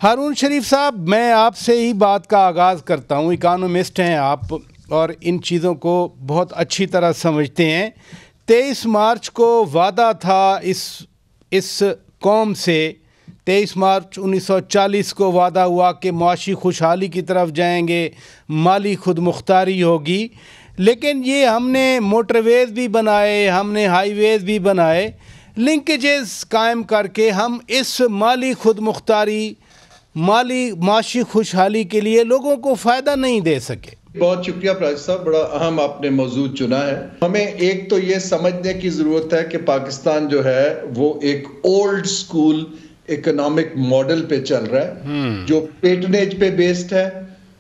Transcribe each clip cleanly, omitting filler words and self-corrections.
ہارون شریف صاحب، میں آپ سے ہی بات کا آغاز کرتا ہوں. اکانومسٹ ہیں آپ اور ان چیزوں کو بہت اچھی طرح سمجھتے ہیں. 23 مارچ کو وعدہ تھا اس قوم سے. 23 مارچ 1940 کو وعدہ ہوا کہ معاشی خوشحالی کی طرف جائیں گے، مالی خود مختاری ہوگی. لیکن یہ ہم نے موٹر ویز بھی بنائے، ہم نے ہائی ویز بھی بنائے، لنکیجز قائم کر کے ہم اس مالی خود مختاری، معاشی خوشحالی کے لیے لوگوں کو فائدہ نہیں دے سکے. بہت شکریہ پراج صاحب، بڑا اہم آپ نے موضوع چنا ہے. ہمیں ایک تو یہ سمجھنے کی ضرورت ہے کہ پاکستان جو ہے وہ ایک اولڈ سکول اکنامک ماڈل پہ چل رہا ہے، جو پیٹنیج پہ بیسڈ ہے،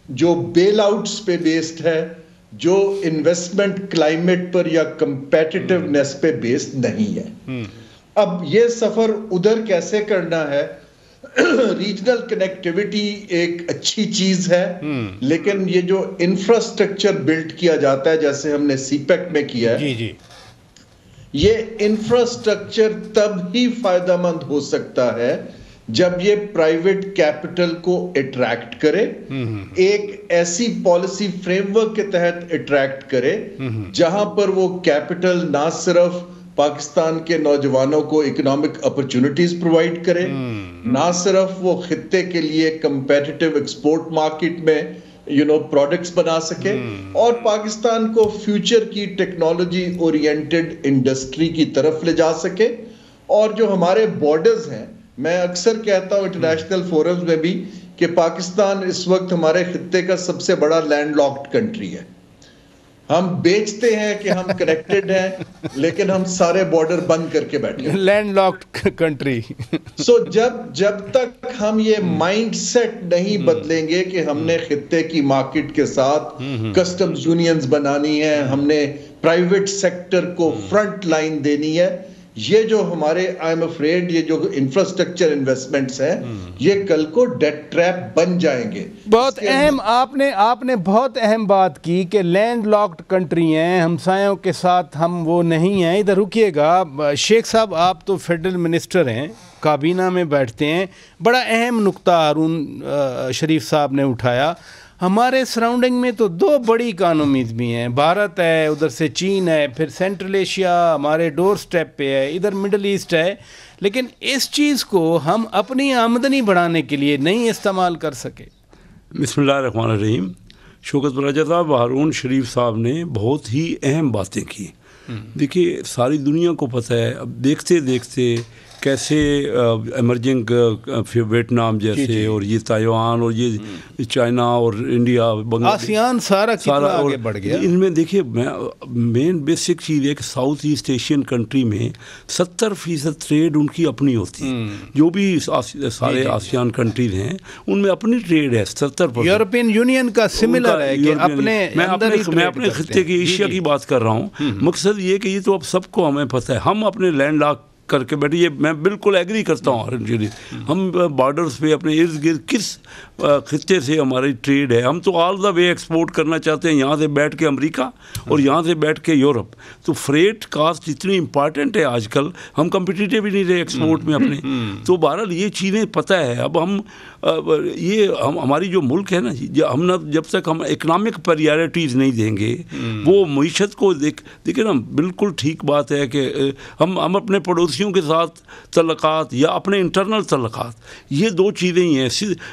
جو بیل آؤٹس پہ بیسڈ ہے، جو انویسٹمنٹ کلائمیٹ پر یا کمپیٹیٹیونیس پہ بیسڈ نہیں ہے. اب یہ سفر ادھر کیسے کرنا ہے؟ ریجنل کنیکٹیوٹی ایک اچھی چیز ہے، لیکن یہ جو انفراسٹرکچر بلڈ کیا جاتا ہے جیسے ہم نے سی پیک میں کیا ہے، یہ انفراسٹرکچر تب ہی فائدہ مند ہو سکتا ہے جب یہ پرائیویٹ کیپٹل کو اٹریکٹ کرے، ایک ایسی پالیسی فریم ورک کے تحت اٹریکٹ کرے جہاں پر وہ کیپٹل نہ صرف پاکستان کے نوجوانوں کو اکنامک اپرچونٹیز پرووائڈ کرے، نہ صرف وہ خطے کے لیے کمپیٹیٹیو ایکسپورٹ مارکیٹ میں پروڈکٹس بنا سکے، اور پاکستان کو فیوچر کی ٹیکنالوجی اورینٹڈ انڈسٹری کی طرف لے جا سکے. اور جو ہمارے بارڈرز ہیں، میں اکثر کہتا ہوں انٹرنیشنل فورمز میں بھی کہ پاکستان اس وقت ہمارے خطے کا سب سے بڑا لینڈ لاکڈ کنٹری ہے. ہم بیچتے ہیں کہ ہم کنیکٹڈ ہیں، لیکن ہم سارے بارڈر بند کر کے بیٹھے ہیں، لینڈ لاکڈ کنٹری. سو جب تک ہم یہ مائنڈ سیٹ نہیں بدلیں گے کہ ہم نے خطے کی مارکیٹ کے ساتھ کسٹمز یونینز بنانی ہے، ہم نے پرائیویٹ سیکٹر کو فرنٹ لائن دینی ہے، یہ جو ہمارے آئی ایم افریڈ یہ جو انفراسٹرکچر انویسٹمنٹس ہیں یہ کل کو ڈیٹ ٹریپ بن جائیں گے. بہت اہم آپ نے بہت اہم بات کی کہ لینڈ لاکڈ کنٹری ہیں، ہمسایوں کے ساتھ ہم وہ نہیں ہیں. ادھر رکیے گا شیخ صاحب، آپ تو فیڈرل منسٹر ہیں، کابینہ میں بیٹھتے ہیں. بڑا اہم نقطہ ہارون شریف صاحب نے اٹھایا. ہمارے سراؤنڈنگ میں تو 2 بڑی اکانومیز بھی ہیں، بھارت ہے، ادھر سے چین ہے، پھر سینٹرل ایشیا ہمارے ڈور سٹیپ پہ ہے، ادھر مڈل ایسٹ ہے. لیکن اس چیز کو ہم اپنی آمدنی بڑھانے کے لیے نہیں استعمال کر سکے. بسم اللہ الرحمن الرحیم. شوکت براجہ صاحب، ہارون شریف صاحب نے بہت ہی اہم باتیں کی. دیکھیے ساری دنیا کو پتہ ہے، اب دیکھتے دیکھتے کیسے ایمرجنگ ویتنام جیسے اور یہ تائیوان اور یہ چائنا اور انڈیا، آسیان سارا آگے بڑھ گیا. ان میں دیکھیے مین بیسک چیز ہے کہ ساؤتھ ایسٹ ایشین کنٹری میں 70% ٹریڈ ان کی اپنی ہوتی ہے. جو بھی سارے آسیان کنٹریز ہیں ان میں اپنی ٹریڈ ہے 70%. یورپین یونین کا سملر ہے کہ میں اپنے خطے کی ایشیا کی بات کر رہا ہوں. مقصد یہ کہ یہ تو اب سب کو ہمیں پتہ ہے، ہم اپنے لینڈ لاک کر کے بیٹھے. یہ میں بالکل ایگری کرتا ہوں. ہم بارڈرز پہ اپنے ارد گرد کس خطے سے ہماری ٹریڈ ہے؟ ہم تو آل دا وے ایکسپورٹ کرنا چاہتے ہیں، یہاں سے بیٹھ کے امریکہ اور یہاں سے بیٹھ کے یورپ. تو فریٹ کاسٹ اتنی امپارٹنٹ ہے آج کل، ہم کمپٹیٹیو ہی نہیں رہے ایکسپورٹ میں اپنے. تو بہرحال یہ چیزیں پتہ ہے. اب ہماری جو ملک ہے نا، جب تک ہم اکنامک پریارٹیز نہیں دیں گے، وہ معیشت کو دیکھیں نا، بالکل ٹھیک بات ہے کہ ہم اپنے پڑوسیوں کے ساتھ تعلقات یا اپنے انٹرنل تعلقات، یہ 2 چیزیں ہی ہیں.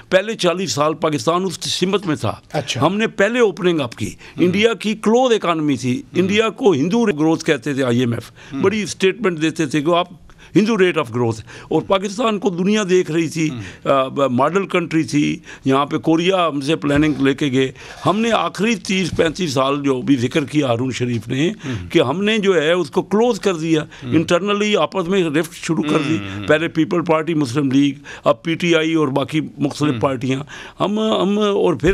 پہلے 40 سال پاکستان اس سمت میں تھا. ہم نے پہلے اوپننگ اپ کی. انڈیا کی کلوز اکانومی تھی. انڈیا کو ہندو گروتھ کہتے تھے. IMF بڑی اسٹیٹمنٹ دیتے تھے کہ آپ ہندو ریٹ آف گروتھ، اور پاکستان کو دنیا دیکھ رہی تھی، ماڈل کنٹری تھی. یہاں پہ کوریا ہم سے پلاننگ لے کے گئے. ہم نے آخری 30-35 سال جو بھی ذکر کیا ہارون شریف نے کہ ہم نے جو ہے اس کو کلوز کر دیا. انٹرنلی آپس میں رفٹ شروع کر دی. پہلے پیپل پارٹی، مسلم لیگ، اب PTI اور باقی مختلف پارٹیاں. ہم اور پھر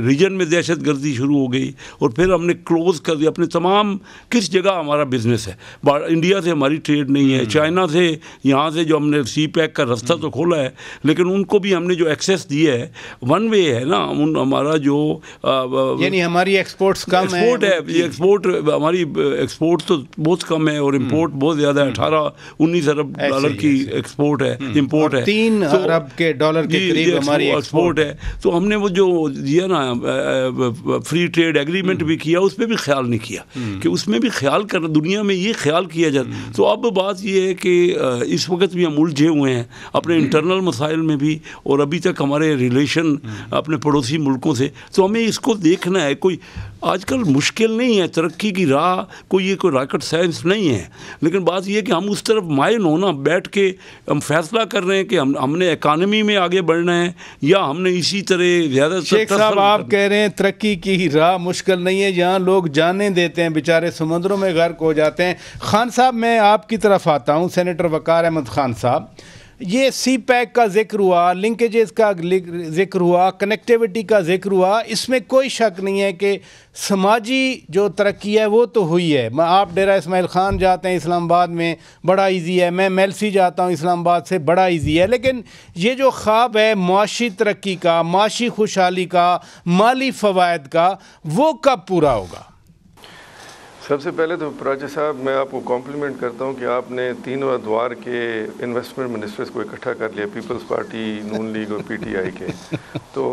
ریجن میں دہشت گردی شروع ہو گئی، اور پھر ہم نے کلوز کر دیا اپنے تمام کس جگہ ہمارا بزنس ہے. انڈیا سے ہماری ٹریڈ نہیں ہے، چائنا چائنا سے یہاں سے جو ہم نے سی پیک کا راستہ تو کھولا ہے، لیکن ان کو بھی ہم نے جو ایکسیس دیا ہے ون وے ہے نا، ہمارا جو یعنی ہماری ایکسپورٹس کم ہے، ایکسپورٹ ہماری ایکسپورٹ تو بہت کم ہے اور امپورٹ بہت زیادہ ہے، 18-19 ارب ڈالر کی ایکسپورٹ ہے، امپورٹ ہے 3 ارب کے ڈالر کے قریب ہماری ایکسپورٹ ہے. تو ہم نے وہ جو دیا نا فری ٹریڈ ایگریمنٹ بھی کیا، اس پہ بھی خیال نہیں کیا کہ اس میں بھی خیال کرنا، دنیا میں یہ خیال کیا جاتا. تو اب بات یہ ہے کہ اس وقت بھی ہم الجھے ہوئے ہیں اپنے انٹرنل مسائل میں بھی، اور ابھی تک ہمارے ریلیشن اپنے پڑوسی ملکوں سے. تو ہمیں اس کو دیکھنا ہے. کوئی آج کل مشکل نہیں ہے، ترقی کی راہ کوئی یہ کوئی راکٹ سائنس نہیں ہے، لیکن بات یہ ہے کہ ہم اس طرف مائل ہونا، بیٹھ کے ہم فیصلہ کر رہے ہیں کہ ہم نے اکانومی میں آگے بڑھنا ہے یا ہم نے اسی طرح زیادہ. شیخ صاحب آپ کہہ رہے ہیں ترقی کی راہ مشکل نہیں ہے، جہاں لوگ جانیں دیتے ہیں بیچارے سمندروں میں غرق ہو جاتے ہیں. خان صاحب میں آپ کی طرف آتا ہوں، سینیٹر وقار احمد خان صاحب، یہ سی پیک کا ذکر ہوا، لنکیجز کا ذکر ہوا، کنیکٹیوٹی کا ذکر ہوا، اس میں کوئی شک نہیں ہے کہ سماجی جو ترقی ہے وہ تو ہوئی ہے. آپ ڈیرہ اسماعیل خان جاتے ہیں اسلام آباد میں، بڑا ایزی ہے. میں میلسی جاتا ہوں اسلام آباد سے، بڑا ایزی ہے. لیکن یہ جو خواب ہے معاشی ترقی کا، معاشی خوشحالی کا، مالی فوائد کا، وہ کب پورا ہوگا؟ سب سے پہلے تو پراجہ صاحب میں آپ کو کمپلیمنٹ کرتا ہوں کہ آپ نے تینوں ادوار کے انویسٹمنٹ منسٹرز کو اکٹھا کر لیا، پیپلز پارٹی، نون لیگ اور پی ٹی آئی کے. تو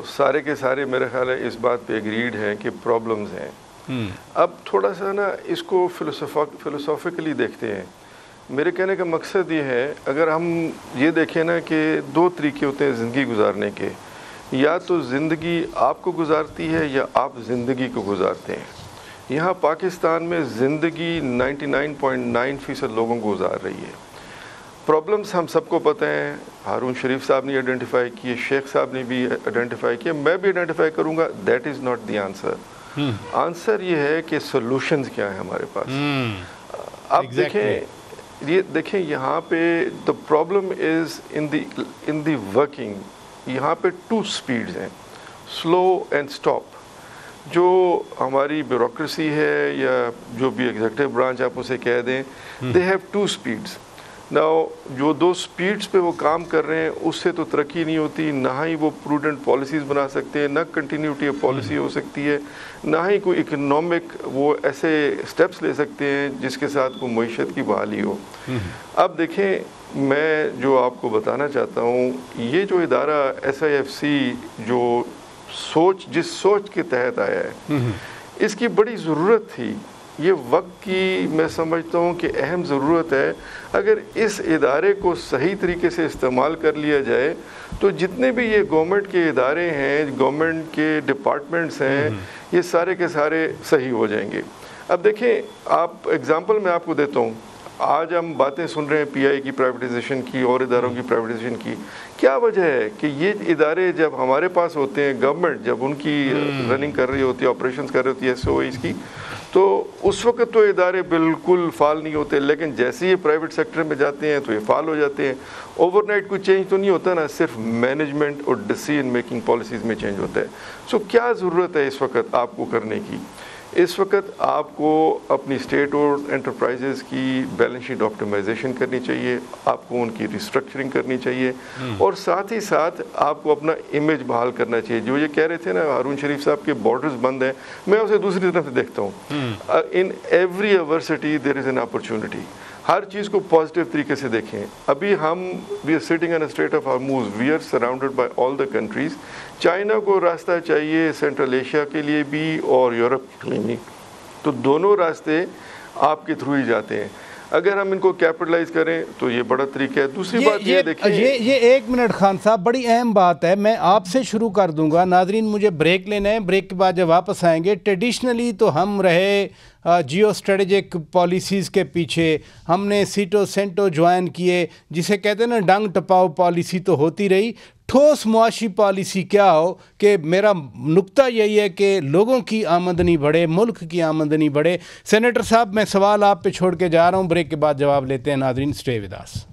سارے کے سارے میرے خیال ہے اس بات پہ ایگریڈ ہیں کہ پرابلمز ہیں. اب تھوڑا سا نا اس کو فلسافیکلی دیکھتے ہیں. میرے کہنے کا مقصد یہ ہے، اگر ہم یہ دیکھیں نا کہ 2 طریقے ہوتے ہیں زندگی گزارنے کے، یا تو زندگی آپ کو گزارتی ہے یا آپ زندگی کو گزارتے ہیں. یہاں پاکستان میں زندگی 99.9% لوگوں کو گزار رہی ہے. پرابلمز ہم سب کو پتہ ہیں، ہارون شریف صاحب نے آئیڈینٹیفائی کیے، شیخ صاحب نے بھی آئیڈینٹیفائی کیا، میں بھی آئیڈینٹیفائی کروں گا. That is not the answer. Answer یہ ہے کہ سولوشنز کیا ہیں ہمارے پاس. اب دیکھیں یہاں پہ the problem is in the working. یہاں پہ 2 speeds ہیں، slow and stop. جو ہماری بیوروکریسی ہے یا جو بھی ایگزیکٹو برانچ آپ اسے کہہ دیں، they have 2 speeds. Now جو 2 speeds پہ وہ کام کر رہے ہیں اس سے تو ترقی نہیں ہوتی، نہ ہی وہ پروڈنٹ پالیسیز بنا سکتے ہیں، نہ کنٹینیوٹی آف پالیسی ہو سکتی ہے، نہ ہی کوئی اکنامک وہ ایسے سٹیپس لے سکتے ہیں جس کے ساتھ کوئی معیشت کی بحالی ہو. اب دیکھیں میں جو آپ کو بتانا چاہتا ہوں، یہ جو ادارہ SIFC جو جس سوچ کے تحت آیا ہے، اس کی بڑی ضرورت تھی. یہ وقت کی میں سمجھتا ہوں کہ اہم ضرورت ہے. اگر اس ادارے کو صحیح طریقے سے استعمال کر لیا جائے تو جتنے بھی یہ گورنمنٹ کے ادارے ہیں، گورنمنٹ کے ڈپارٹمنٹس ہیں، یہ سارے کے سارے صحیح ہو جائیں گے. اب دیکھیں آپ ایگزامپل میں آپ کو دیتا ہوں. آج ہم باتیں سن رہے ہیں پی آئی کی پرائیویٹائزیشن کی اور اداروں کی پرائیویٹائزیشن کی. کیا وجہ ہے کہ یہ ادارے جب ہمارے پاس ہوتے ہیں، گورنمنٹ جب ان کی رننگ کر رہی ہوتی ہے، آپریشنز کر رہی ہوتی ہے SOEs کی، تو اس وقت تو ادارے بالکل فعال نہیں ہوتے، لیکن جیسے یہ پرائیویٹ سیکٹر میں جاتے ہیں تو یہ فعال ہو جاتے ہیں. اوور نائٹ کوئی چینج تو نہیں ہوتا نا، صرف مینجمنٹ اور ڈیسیژن میکنگ پالیسیز میں چینج ہوتا ہے. سو کیا ضرورت ہے اس وقت آپ کو کرنے کی؟ اس وقت آپ کو اپنی اسٹیٹ اور انٹرپرائزز کی بیلنس شیٹ آپٹیمائزیشن کرنی چاہیے، آپ کو ان کی ریسٹرکچرنگ کرنی چاہیے، اور ساتھ ہی ساتھ آپ کو اپنا امیج بحال کرنا چاہیے. جو یہ کہہ رہے تھے نا ہارون شریف صاحب کے بارڈرز بند ہیں، میں اسے دوسری طرف سے دیکھتا ہوں. In every adversity there is an opportunity. ہر چیز کو پازیٹیو طریقے سے دیکھیں. ابھی we are sitting in Strait of Hormuz, we are surrounded by all the countries. China کو راستہ چاہیے سینٹرل ایشیا کے لیے بھی اور یورپ کے لیے بھی، تو دونوں راستے آپ کے تھرو ہی جاتے ہیں. اگر ہم ان کو کیپٹلائز کریں تو یہ بڑا طریقہ ہے. دوسری بات یہ دیکھیں، یہ 1 منٹ خان صاحب، بڑی اہم بات ہے. میں آپ سے شروع کر دوں گا. ناظرین مجھے بریک لینا ہے، بریک کے بعد جب واپس آئیں گے، ٹریڈیشنلی تو ہم رہے جیو اسٹریٹجک پالیسیز کے پیچھے، ہم نے سیٹو سینٹو جوائن کیے، جسے کہتے ہیں نا ڈنگ ٹپاؤ پالیسی تو ہوتی رہی. ٹھوس معاشی پالیسی کیا ہو کہ میرا نقطہ یہی ہے کہ لوگوں کی آمدنی بڑھے، ملک کی آمدنی بڑھے. سینیٹر صاحب میں سوال آپ پہ چھوڑ کے جا رہا ہوں، بریک کے بعد جواب لیتے ہیں. ناظرین اسٹے ود اس.